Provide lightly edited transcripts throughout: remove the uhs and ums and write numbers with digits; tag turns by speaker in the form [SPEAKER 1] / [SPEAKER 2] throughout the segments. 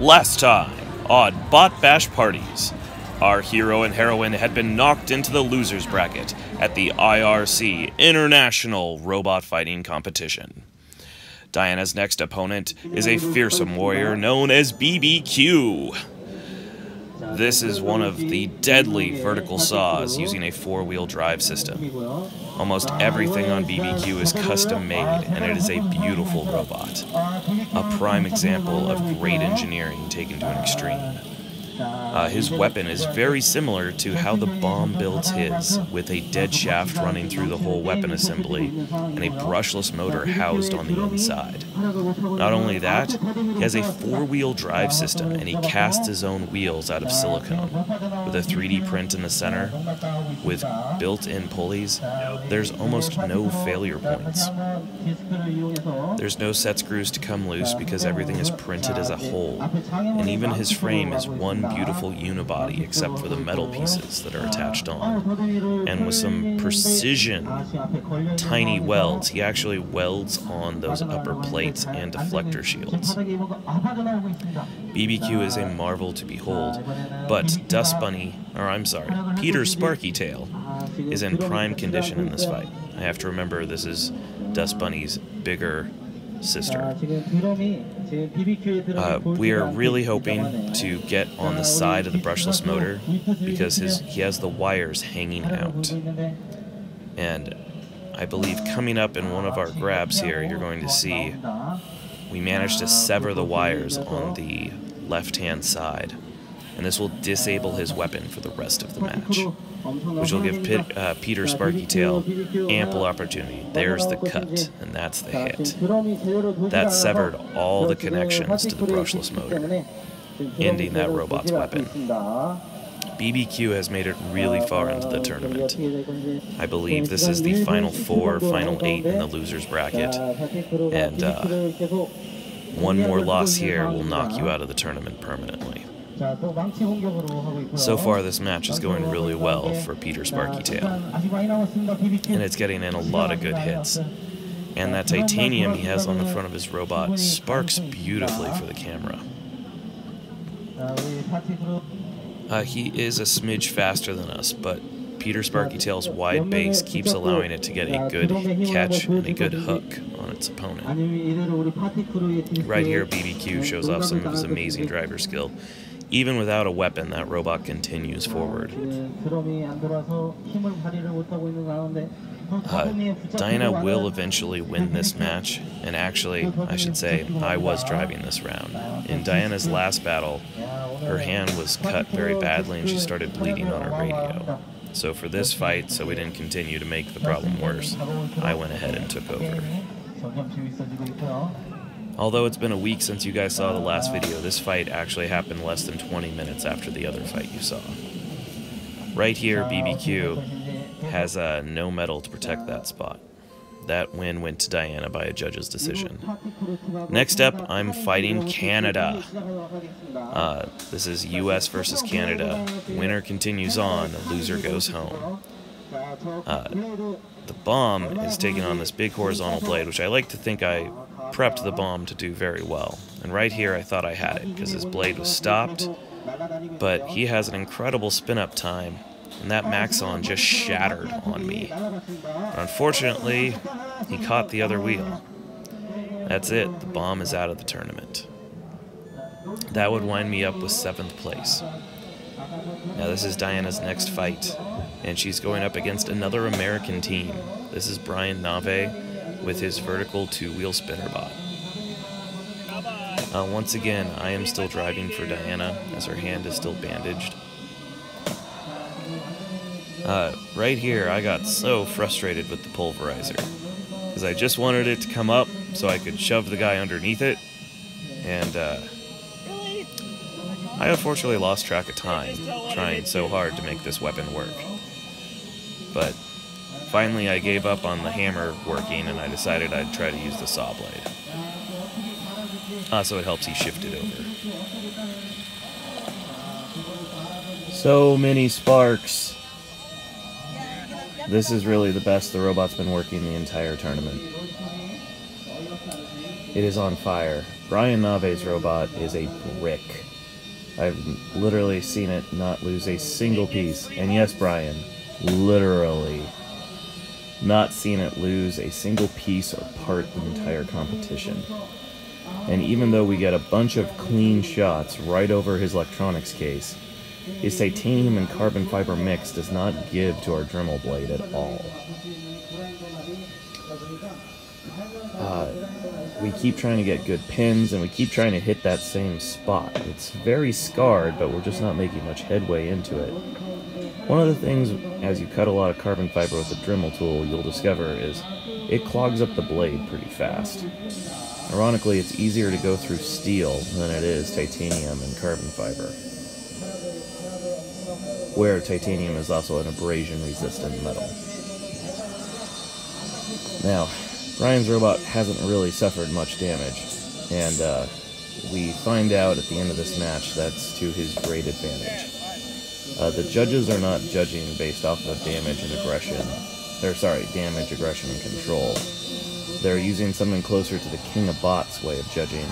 [SPEAKER 1] Last time on Bot Bash Parties, our hero and heroine had been knocked into the losers bracket at the IRC International Robot Fighting Competition. Diana's next opponent is a fearsome warrior known as BBQ. This is one of the deadly vertical saws using a four-wheel drive system. Almost everything on BBQ is custom made, and it is a beautiful robot. A prime example of great engineering taken to an extreme. His weapon is very similar to how the bomb builds his, with a dead shaft running through the whole weapon assembly and a brushless motor housed on the inside. Not only that, he has a four-wheel drive system, and he casts his own wheels out of silicone. With a 3D print in the center, with built-in pulleys, there's almost no failure points. There's no set screws to come loose because everything is printed as a whole, and even his frame is one beautiful unibody except for the metal pieces that are attached on. And with some precision, tiny welds, he actually welds on those upper plates and deflector shields. BBQ is a marvel to behold, but Peter Sparky Tail is in prime condition in this fight. I have to remember this is Dust Bunny's bigger sister. We are really hoping to get on the side of the brushless motor because he has the wires hanging out. And I believe coming up in one of our grabs here, you're going to see we managed to sever the wires on the left-hand side. And this will disable his weapon for the rest of the match, which will give Peter Sparky Tail ample opportunity. There's the cut, and that's the hit. That severed all the connections to the brushless motor, ending that robot's weapon. BBQ has made it really far into the tournament. I believe this is the final 4, final 8 in the losers bracket, and one more loss here will knock you out of the tournament permanently. So far, this match is going really well for Peter Sparky Tail, and it's getting in a lot of good hits. And that titanium he has on the front of his robot sparks beautifully for the camera. He is a smidge faster than us, but Peter Sparky Tail's wide base keeps allowing it to get a good catch and a good hook on its opponent. Right here, BBQ shows off some of his amazing driver skill. Even without a weapon, that robot continues forward. Diana will eventually win this match, and actually, I should say, I was driving this round. In Diana's last battle, her hand was cut very badly and she started bleeding on her radio. So for this fight, so we didn't continue to make the problem worse, I went ahead and took over. Although it's been a week since you guys saw the last video, this fight actually happened less than 20 minutes after the other fight you saw. Right here, BBQ has no medal to protect that spot. That win went to Diana by a judge's decision. Next up, I'm fighting Canada. This is US versus Canada. Winner continues on, loser goes home. The bomb is taking on this big horizontal blade, which I like to think I prepped the bomb to do very well. And right here I thought I had it, because his blade was stopped, but he has an incredible spin-up time, and that Maxon just shattered on me. But unfortunately, he caught the other wheel. That's it, the bomb is out of the tournament. That would wind me up with 7th place. Now this is Diana's next fight, and she's going up against another American team. This is Brian Nave with his vertical 2-wheel spinner bot. Once again, I am still driving for Diana, as her hand is still bandaged. Right here, I got so frustrated with the pulverizer, because I just wanted it to come up so I could shove the guy underneath it, and I unfortunately lost track of time, trying so hard to make this weapon work. But finally I gave up on the hammer working, and I decided I'd try to use the saw blade. So it helps he shift it over. So many sparks. This is really the best the robot's been working the entire tournament. It is on fire. Brian Nave's robot is a brick. I've literally seen it not lose a single piece. And yes, Brian, literally not seen it lose a single piece or part the entire competition. And even though we get a bunch of clean shots right over his electronics case, his titanium and carbon fiber mix does not give to our Dremel blade at all. We keep trying to get good pins, and we keep trying to hit that same spot. It's very scarred, but we're just not making much headway into it. One of the things, as you cut a lot of carbon fiber with the Dremel tool, you'll discover is it clogs up the blade pretty fast. Ironically, it's easier to go through steel than it is titanium and carbon fiber, where titanium is also an abrasion-resistant metal. Now, Brian's robot hasn't really suffered much damage, and we find out at the end of this match that's to his great advantage. The judges are not judging based off of damage, aggression, and control. They're using something closer to the King of Bots way of judging,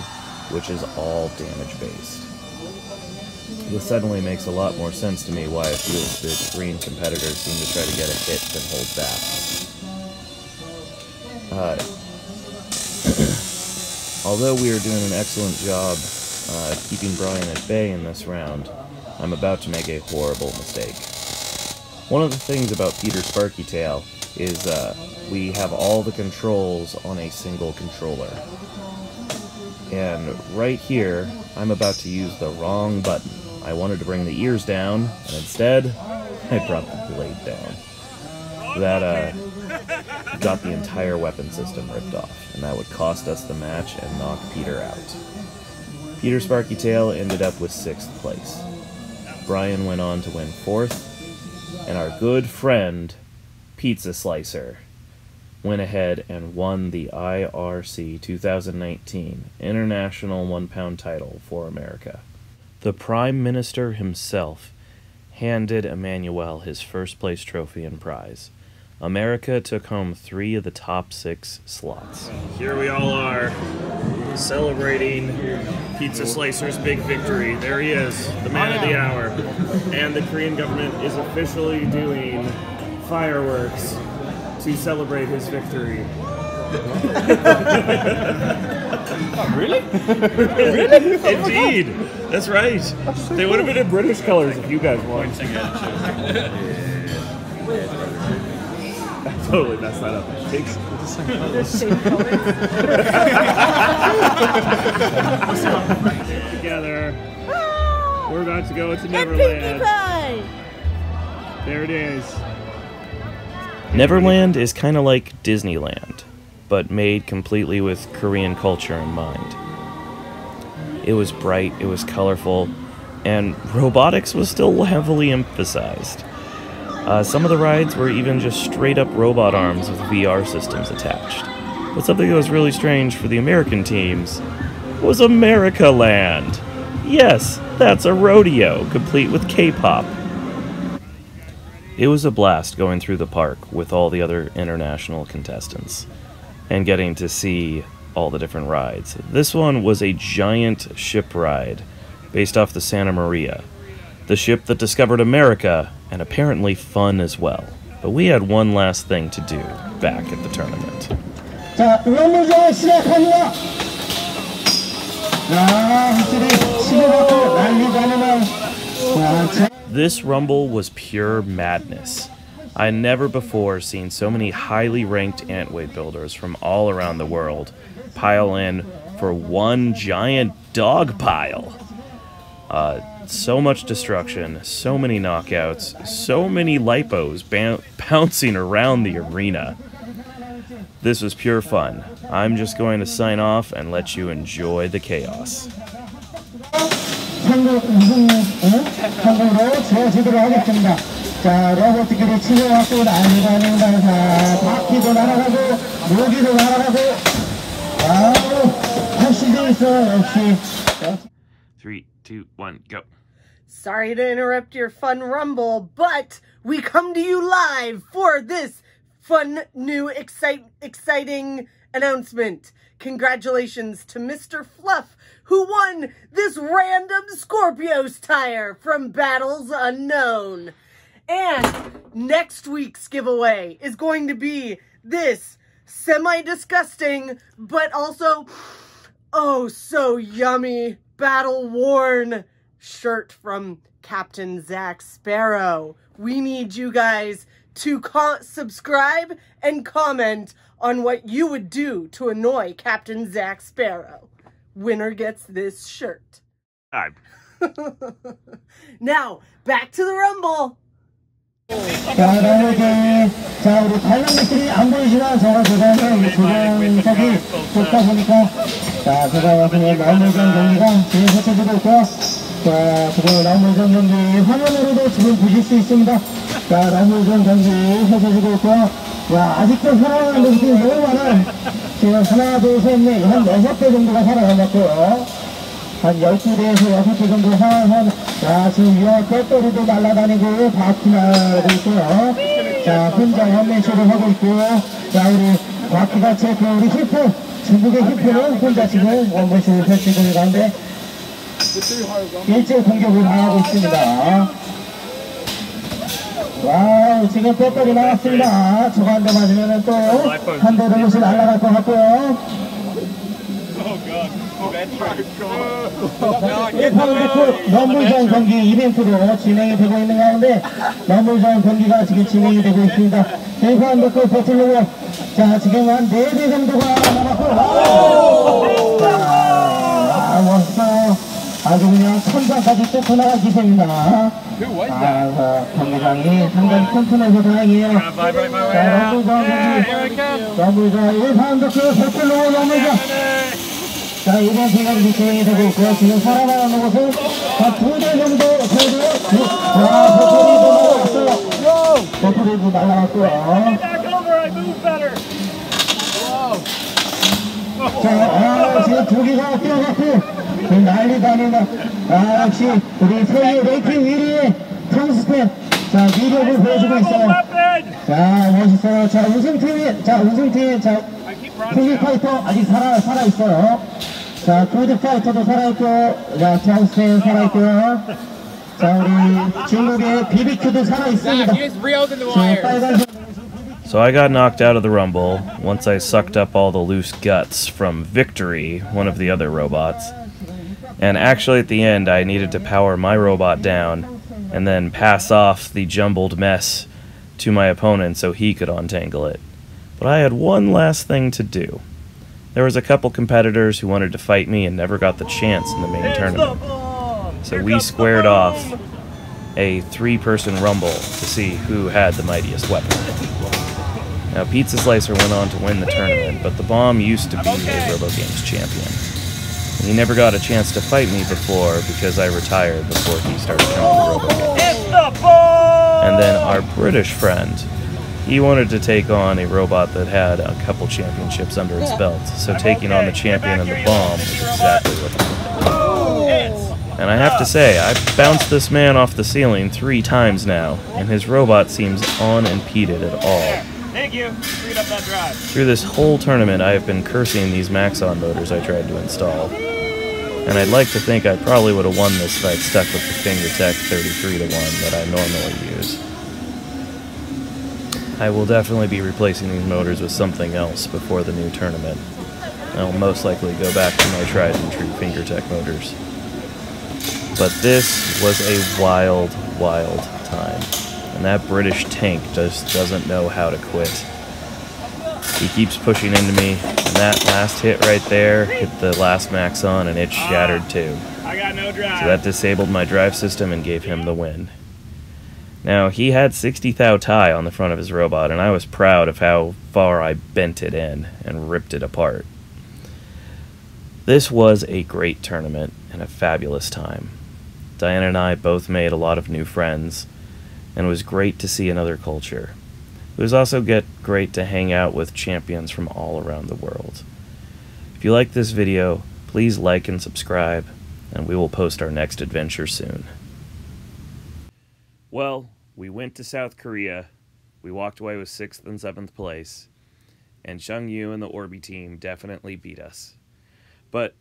[SPEAKER 1] which is all damage-based. This suddenly makes a lot more sense to me why a few of the green competitors seem to try to get a hit than hold back. Although we are doing an excellent job keeping Brian at bay in this round, I'm about to make a horrible mistake. One of the things about Peter's Sparky Tail is we have all the controls on a single controller. And right here, I'm about to use the wrong button. I wanted to bring the ears down, and instead, I brought the blade down. That got the entire weapon system ripped off, and that would cost us the match and knock Peter out. Peter's Sparky Tail ended up with 6th place. Brian went on to win 4th, and our good friend, Pizza Slicer, went ahead and won the IRC 2019 International 1-Pound title for America. The Prime Minister himself handed Emmanuel his first place trophy and prize. America took home 3 of the top 6 slots. Here we all are, celebrating Pizza Slicer's big victory. There he is, the man of the hour. And the Korean government is officially doing fireworks to celebrate his victory.
[SPEAKER 2] Really?
[SPEAKER 1] Really? Indeed. That's right. They would have been in British colors if you guys won. I totally messed that up. Together. We're about to go to Neverland. There it is. Neverland is kind of like Disneyland, but made completely with Korean culture in mind. It was bright, it was colorful, and robotics was still heavily emphasized. Some of the rides were even just straight-up robot arms with VR systems attached. But something that was really strange for the American teams was Americaland. Yes, that's a rodeo, complete with K-pop. It was a blast going through the park with all the other international contestants and getting to see all the different rides. This one was a giant ship ride based off the Santa Maria, the ship that discovered America, and apparently fun as well. But we had one last thing to do back at the tournament. This rumble was pure madness. I had never before seen so many highly ranked antweight builders from all around the world pile in for one giant dog pile. So much destruction, so many knockouts, so many lipos bouncing around the arena. This was pure fun. I'm just going to sign off and let you enjoy the chaos. Three, 2, 1, go.
[SPEAKER 3] Sorry to interrupt your fun rumble, but we come to you live for this fun, new, exciting announcement. Congratulations to Mr. Fluff, who won this random Skorpios tire from Battles Unknown. And next week's giveaway is going to be this semi-disgusting, but also, oh, so yummy, battle-worn shirt from Captain Zach Sparrow. We need you guys to subscribe and comment on what you would do to annoy Captain Zach Sparrow. Winner gets this shirt. Now, back to the Rumble.
[SPEAKER 4] 자, 그다음에 자, 우리 관람객들이 안 보이지만 제가 조정석이 좋다 보니까 자, 제가 그냥 나무전 경기가 지금 펼쳐지고 있고요. 자, 지금 나무전 경기 화면으로도 지금 보실 수 있습니다. 자, 나무전 경기 펼쳐지고 있고요. 야, 아직도 살아가는 분들이 너무 많아요. 지금 하나, 둘, 셋, 넷, 한 6대 정도가 살아남았고요. 한 12대에서 6대 정도 살아서, 자, 지금 위와 뼈돌이도 날아다니고, 바퀴 나고 있고요. 자, 혼자 원맨쇼를 하고 있고요. 자, 우리 바퀴가 체크, 우리 히프, 중국의 히프는 혼자 지금 원맨쇼를 펼치고 있는 가운데, 일제 공격을 당하고 있습니다. 와우, 지금 뼈돌이 나왔습니다. 저거 한 대 맞으면 또, 한 대 정도씩 날아갈 것 같고요. 1파운드 럼블전 경기 이벤트로 진행이 되고 있는 가운데 럼블전 경기가 지금 진행이 되고 있습니다. 1파운드 버틀로고 자, 지금 한 4대 정도가 남았고 멋있어요. 아주 그냥 천장까지 뚫고 나간 기세입니다. 경기장이 상당히 튼튼해서 다행이에요. 자, 럼블전 1파운드 버틀로고 럼블전 자, 이번 대결이 진행이 되고 있고요. 지금 살아나가는 곳은 한 2대 정도, 와, 버터리도 날아갔어요. 버터리도 날아갔고요. 자, 지금 2개가 뛰어갔고, 난리도 아닙니다. 역시, 우리 세계 레이팅 1위의 텅스텐. 자, 위력을 보여주고 있어요. 자, 멋있어요. 자, 우승팀, 자, 핑크파이터 아직 살아있어요. 자, 푸드파이터도 살아있고, 자, 텅스텐 살아있고요. 자, 우리 중국의 BBQ도 살아있습니다.
[SPEAKER 1] So I got knocked out of the Rumble once I sucked up all the loose guts from Victory, one of the other robots. And actually at the end I needed to power my robot down and then pass off the jumbled mess to my opponent so he could untangle it. But I had one last thing to do. There was a couple competitors who wanted to fight me and never got the chance in the main tournament. So we squared off a 3-person rumble to see who had the mightiest weapon. Now Pizza Slicer went on to win the tournament, but the Bomb used to be a RoboGames champion. And he never got a chance to fight me before because I retired before he started coming to RoboGames. And then our British friend, he wanted to take on a robot that had a couple championships under its belt, so taking on the champion and the Bomb was exactly what he wanted. And I have to say, I've bounced this man off the ceiling 3 times now, and his robot seems unimpeded at all.
[SPEAKER 2] Thank you. Freed up that drive.
[SPEAKER 1] Through this whole tournament, I have been cursing these Maxon motors I tried to install. And I'd like to think I probably would have won this if I'd stuck with the Fingertech 33-1 that I normally use. I will definitely be replacing these motors with something else before the new tournament. I will most likely go back to my tried and true Fingertech motors. But this was a wild, wild time. And that British tank just doesn't know how to quit. He keeps pushing into me, and that last hit right there hit the last Maxon and it shattered too.
[SPEAKER 2] I got no drive.
[SPEAKER 1] So that disabled my drive system and gave him the win. Now, he had 60 thou tie on the front of his robot, and I was proud of how far I bent it in and ripped it apart. This was a great tournament and a fabulous time. Diana and I both made a lot of new friends, and it was great to see another culture. It was also great to hang out with champions from all around the world. If you like this video, please like and subscribe, and we will post our next adventure soon. Well, we went to South Korea, we walked away with 6th and 7th place, and Cheog-Gyu and the Orbi team definitely beat us. But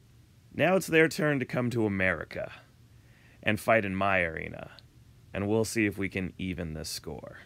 [SPEAKER 1] now it's their turn to come to America and fight in my arena, and we'll see if we can even this score.